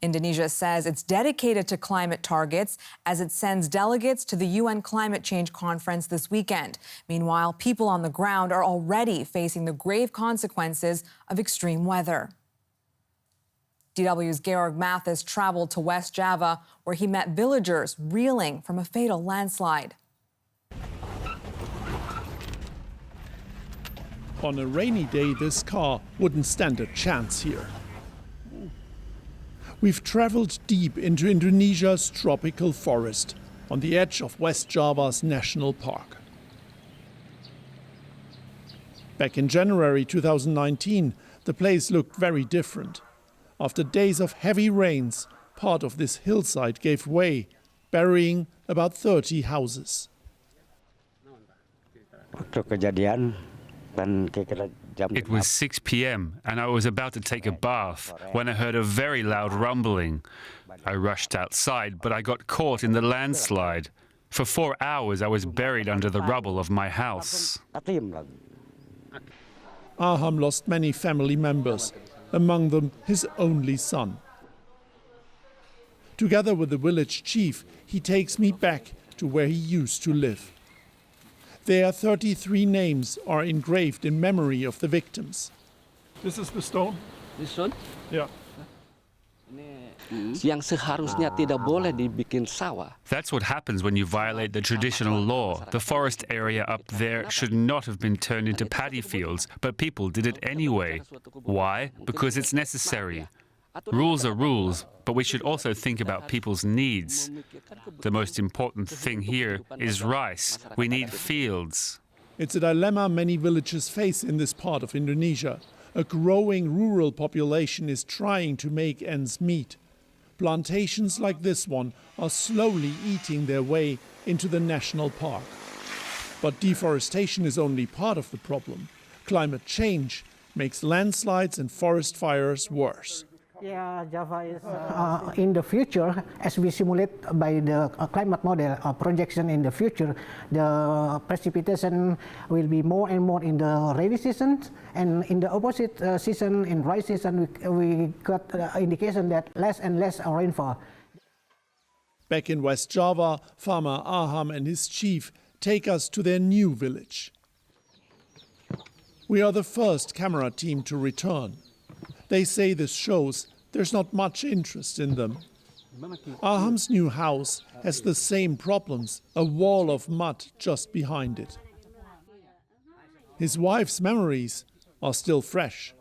Indonesia says it's dedicated to climate targets as it sends delegates to the UN climate change conference this weekend. Meanwhile, people on the ground are already facing the grave consequences of extreme weather. DW's Georg Mathis traveled to West Java, where he met villagers reeling from a fatal landslide. On a rainy day, this car wouldn't stand a chance here. We've traveled deep into Indonesia's tropical forest on the edge of West Java's national park. Back in January 2019, the place looked very different. After days of heavy rains, part of this hillside gave way, burying about 30 houses. It was 6 p.m. and I was about to take a bath when I heard a very loud rumbling. I rushed outside, but I got caught in the landslide. For 4 hours, I was buried under the rubble of my house. Aham lost many family members, among them his only son. Together with the village chief, he takes me back to where he used to live. Their 33 names are engraved in memory of the victims. This is the stone? This stone? Yeah. Yang seharusnya tidak boleh dibikin sawah. That's what happens when you violate the traditional law. The forest area up there should not have been turned into paddy fields, but people did it anyway. Why? Because it's necessary. Rules are rules, but we should also think about people's needs. The most important thing here is rice. We need fields. It's a dilemma many villages face in this part of Indonesia. A growing rural population is trying to make ends meet. Plantations like this one are slowly eating their way into the national park. But deforestation is only part of the problem. Climate change makes landslides and forest fires worse. Yeah, Java is in the future, as we simulate by the climate model projection in the future, the precipitation will be more and more in the rainy season, and in the opposite season, in dry season, we got indication that less and less rainfall. Back in West Java, farmer Aham and his chief take us to their new village. We are the first camera team to return. They say this shows there's not much interest in them. Aham's new house has the same problems, a wall of mud just behind it. His wife's memories are still fresh.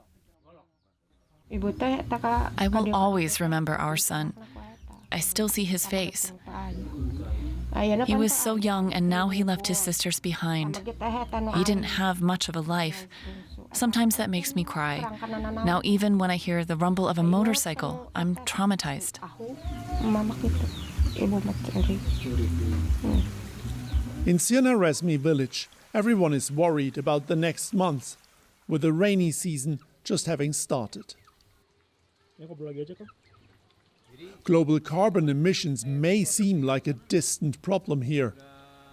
I will always remember our son. I still see his face. He was so young, and now he left his sisters behind. He didn't have much of a life. Sometimes that makes me cry. Now even when I hear the rumble of a motorcycle, I'm traumatized. In Sirna Resmi village, everyone is worried about the next month, with the rainy season just having started. Global carbon emissions may seem like a distant problem here,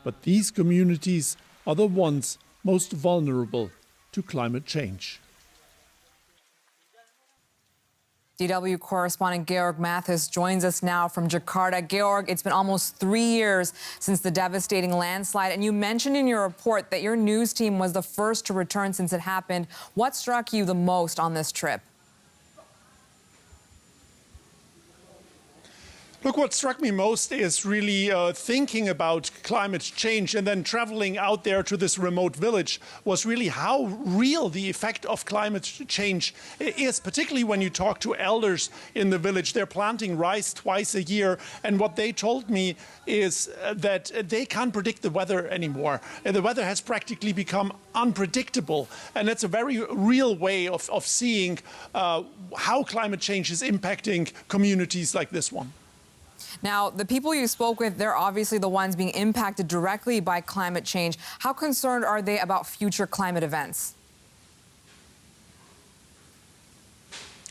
but these communities are the ones most vulnerable to climate change. DW correspondent Georg Mathis joins us now from Jakarta. Georg, it's been almost 3 years since the devastating landslide, and you mentioned in your report that your news team was the first to return since it happened. What struck you the most on this trip? Look, what struck me most is really thinking about climate change and then traveling out there to this remote village was really how real the effect of climate change is, particularly when you talk to elders in the village. They're planting rice twice a year, and what they told me is that they can't predict the weather anymore. The weather has practically become unpredictable, and it's a very real way of seeing how climate change is impacting communities like this one. Now, the people you spoke with, they're obviously the ones being impacted directly by climate change. How concerned are they about future climate events?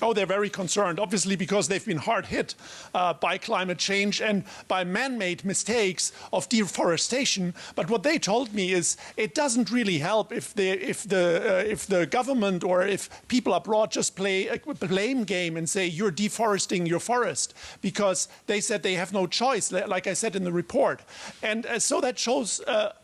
Oh, they're very concerned, obviously, because they've been hard hit by climate change and by man-made mistakes of deforestation. But what they told me is it doesn't really help if the government or if people abroad just play a blame game and say you're deforesting your forest, because they said they have no choice, like I said in the report. And so that shows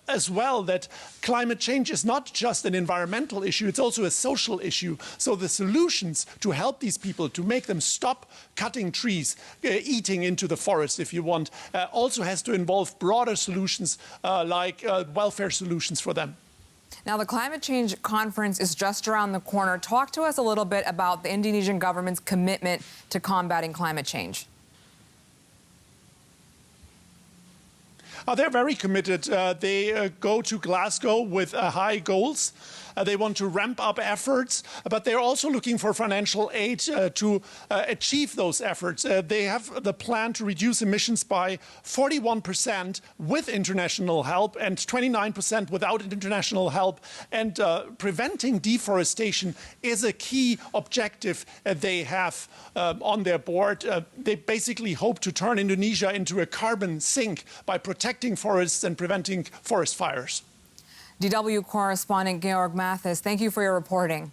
as well that climate change is not just an environmental issue, it's also a social issue. So the solutions to help these people, to make them stop cutting trees, eating into the forest, if you want, also has to involve broader solutions like welfare solutions for them. Now, the climate change conference is just around the corner. Talk to us a little bit about the Indonesian government's commitment to combating climate change. They're very committed. They go to Glasgow with high goals. They want to ramp up efforts, but they're also looking for financial aid to achieve those efforts. They have the plan to reduce emissions by 41% with international help and 29% without international help. And preventing deforestation is a key objective they have on their board. They basically hope to turn Indonesia into a carbon sink by protecting forests and preventing forest fires. DW correspondent Georg Mathis, thank you for your reporting.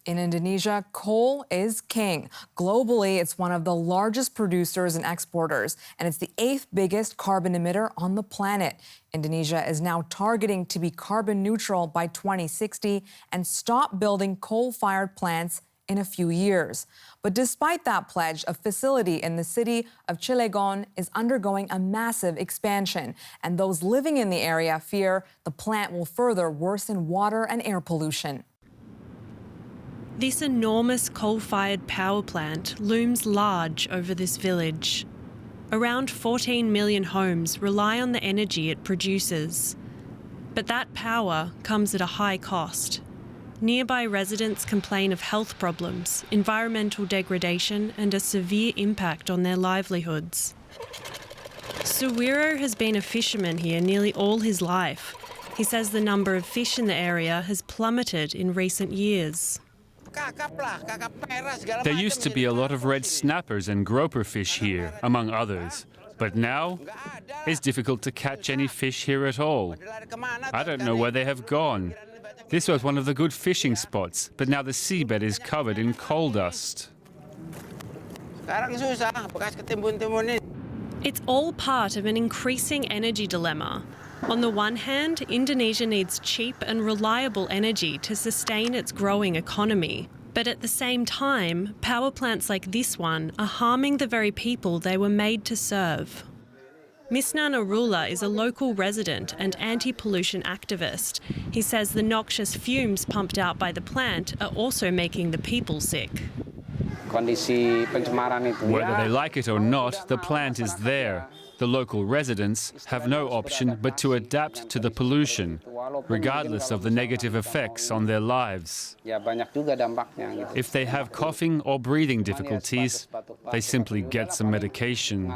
In Indonesia, coal is king. Globally, it's one of the largest producers and exporters, and it's the 8th biggest carbon emitter on the planet. Indonesia is now targeting to be carbon neutral by 2060 and stop building coal-fired plants in a few years. But despite that pledge, a facility in the city of Chilegone is undergoing a massive expansion, and those living in the area fear the plant will further worsen water and air pollution. This enormous coal-fired power plant looms large over this village. Around 14 million homes rely on the energy it produces. But that power comes at a high cost. Nearby residents complain of health problems, environmental degradation, and a severe impact on their livelihoods. Suwiro has been a fisherman here nearly all his life. He says the number of fish in the area has plummeted in recent years. There used to be a lot of red snappers and groper fish here, among others. But now, it's difficult to catch any fish here at all. I don't know where they have gone. This was one of the good fishing spots, but now the seabed is covered in coal dust. It's all part of an increasing energy dilemma. On the one hand, Indonesia needs cheap and reliable energy to sustain its growing economy. But at the same time, power plants like this one are harming the very people they were made to serve. Misnan Arula is a local resident and anti-pollution activist. He says the noxious fumes pumped out by the plant are also making the people sick. Whether they like it or not, the plant is there. The local residents have no option but to adapt to the pollution, regardless of the negative effects on their lives. If they have coughing or breathing difficulties, they simply get some medication.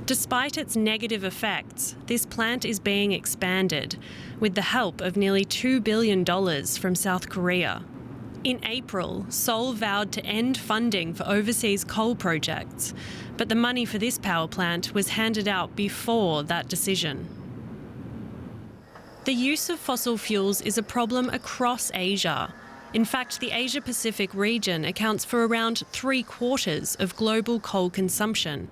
Despite its negative effects, this plant is being expanded with the help of nearly $2 billion from South Korea. In April, Seoul vowed to end funding for overseas coal projects, but the money for this power plant was handed out before that decision. The use of fossil fuels is a problem across Asia. In fact, the Asia-Pacific region accounts for around 3/4 of global coal consumption.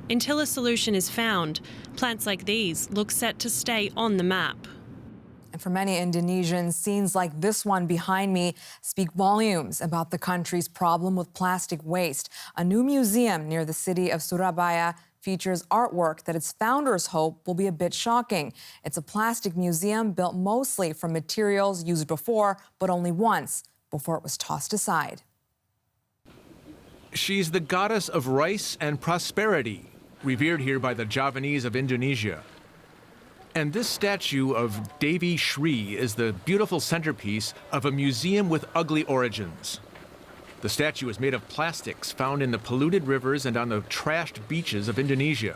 Until a solution is found, plants like these look set to stay on the map. And for many Indonesians, scenes like this one behind me speak volumes about the country's problem with plastic waste. A new museum near the city of Surabaya features artwork that its founders hope will be a bit shocking. It's a plastic museum built mostly from materials used before, but only once, before it was tossed aside. She's the goddess of rice and prosperity, revered here by the Javanese of Indonesia. And this statue of Devi Shri is the beautiful centerpiece of a museum with ugly origins. The statue is made of plastics found in the polluted rivers and on the trashed beaches of Indonesia.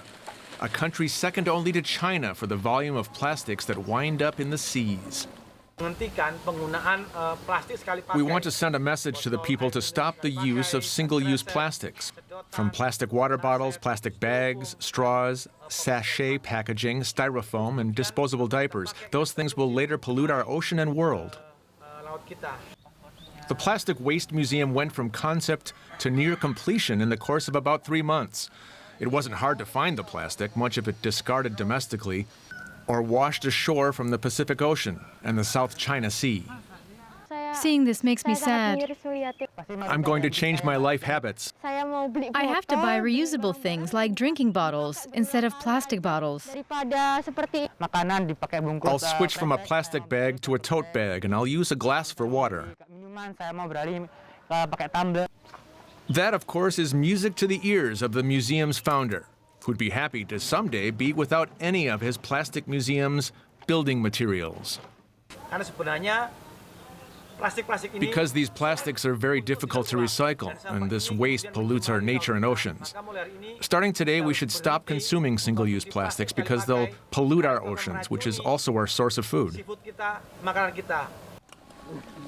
a country second only to China for the volume of plastics that wind up in the seas. We want to send a message to the people to stop the use of single-use plastics. From plastic water bottles, plastic bags, straws, sachet packaging, styrofoam, and disposable diapers. Those things will later pollute our ocean and world. The Plastic Waste Museum went from concept to near completion in the course of about 3 months. It wasn't hard to find the plastic, much of it discarded domestically, or washed ashore from the Pacific Ocean and the South China Sea. Seeing this makes me sad. I'm going to change my life habits. I have to buy reusable things like drinking bottles instead of plastic bottles. I'll switch from a plastic bag to a tote bag, and I'll use a glass for water. That, of course, is music to the ears of the museum's founder, who'd be happy to someday be without any of his plastic museum's building materials. Because these plastics are very difficult to recycle, and this waste pollutes our nature and oceans. Starting today, we should stop consuming single-use plastics because they'll pollute our oceans, which is also our source of food.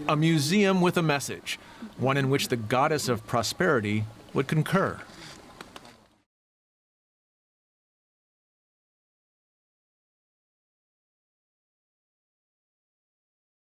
A museum with a message, one in which the goddess of prosperity would concur.